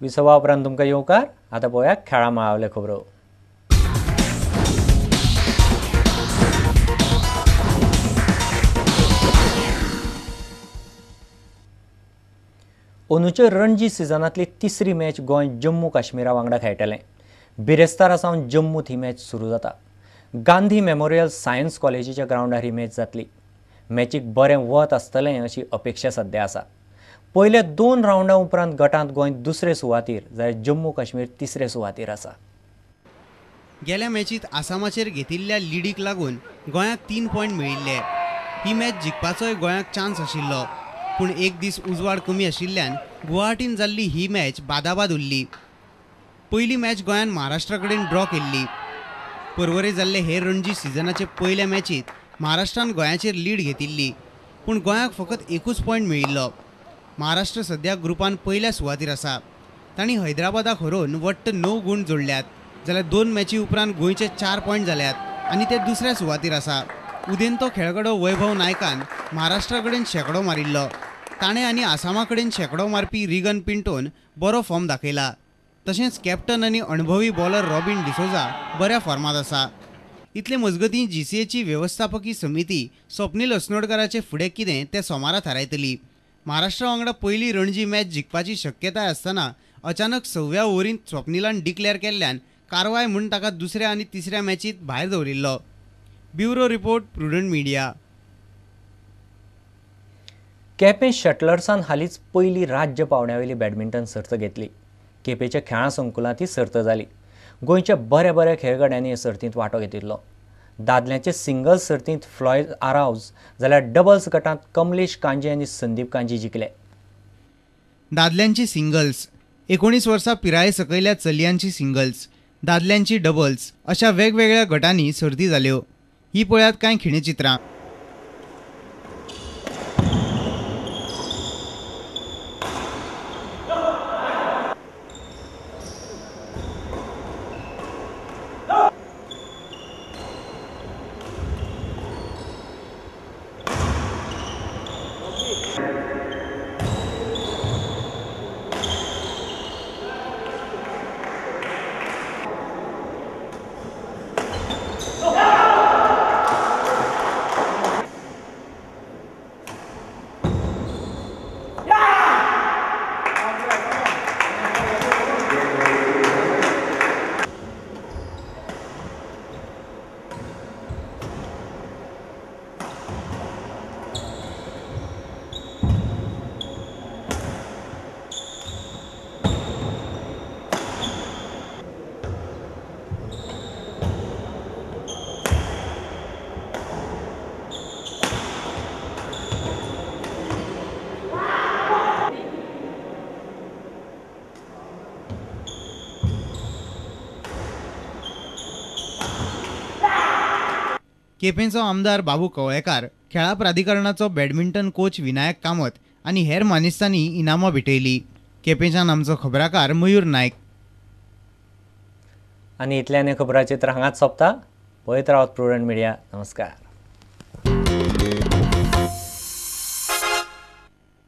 विसवा उपरांत तुमकां येवकार. आतां पळोवया खेळा मळावले खबरो. अंदूचे रणजी सिजनांतली तिसरी मॅच गोंय जम्मू काश्मीरा वांगडा खेळटलें. बिरेस्तारा सावन जम्मूत ही मॅच सुरू जाता. गांधी मेमोरियल सायन्स कॉलेजीच्या ग्राउंडार ही मॅच जातली. मॅचीक बरें वत आसतलें अशी अपेक्षा सध्या आसा. पयल्या 2 राउंडां उपरांत गटांत गोंय दुसरे सुवातेर जाल्यार जम्मू काश्मीर तिसरे सुवातेर आसा. गेल्या मॅचीत आसामाचेर घेतिल्ल्या लिडीक लागून गोंयाक 3 पॉयंट मेळिल्ले. ही मॅच जिखपाचोय गोंयाक चान्स आशिल्लो, पूण एक दीस उजवाड कमी आशिल्ल्यान गुवाहाटीन जाल्ली ही मॅच बादाबाद उरली. पयली मॅच गोंयान महाराष्ट्रा कडेन ड्रॉ केल्ली. परवरे जाल्ले हेर रणजी सिजनाचे पयल्या मॅचीत महाराष्ट्रान गोंयाचेर लीड घेतिल्ली, पूण गोंयाक फकत 1 पॉयंट मेळिल्लो. महाराष्ट्र सध्या ग्रुपान पयल्या सुवातेर आसा. तांणी हैदराबादाक हरोवन वट्ट 9 गूण जोडल्यात, जाल्यार 2 मॅची उपरांत गोंयचे 4 पॉयंट जाल्यात आनी ते दुसऱ्या सुवातेर आसा. उदेंतो खेळगडो वैभव नायकान महाराष्ट्रा कडेन शेकडो मारिल्लो. ताणें आनी आसामा कडेन शेकडो मारपी रिगन पिंटोन बरो फॉर्म दाखयला. तशेंच कॅप्टन आनी अणभवी बॉलर रॉबिन डिसोजा बऱ्या फॉर्मात आसा. इतले मजगतीं जीसीएची वेवस्थापकी समिती स्वप्नील अस्नोडकराचे फुडें कितें तें सोमारा थारायतली. महाराष्ट्रा वांगडा पयली रणजी मॅच जिखपाची शक्यताय आसतना अचानक 6व्या ओव्हरींत स्वप्नीलान डिक्लेअर केल्ल्यान कारवाय म्हूण ताका दुसऱ्या आनी तिसऱ्या मॅचीत भायर दवरिल्लो. Bureau report, Prudent media. Quepem शटलर्सान हालींच पयली राज्य पावंड्यावेली बॅडमिंटन सर्त घेतली. केपेंच्या खेळां संकुलांत ही सर्त जाली. गोंयच्या बऱ्या बऱ्या खेळगड्यांनी हे सर्तींत वांटो घेतिल्लो. दादल्यांचे सिंगल्स सर्तींत फ्लॉयड आरावज जाल्यार डबल्स गटांत कमलेश कांजे आनी संदीप कांजी जिखले. दादल्यांची सिंगल्स, 19 वर्सां पिराये सकयल्या चलयांची सिंगल्स, दादल्यांची डबल्स अशा वेगवेगळ्या गटांनी सर्ती जाल्यो. ही पळयात कांय खिणे चित्रां. केपेंचो आमदार बाबू कवळेकार, खेळा प्राधिकरणाचो बॅडमिंटन कोच विनायक कामत आनी हेर मानेस्तांनी इनामां भेटयलीं. केपेंच्यान आमचो खबराकार मयूर नायक. आनी इतल्यान खबराचें तर हांगाच सोंपता. पळयत रावत प्रुडंट मिडिया. नमस्कार.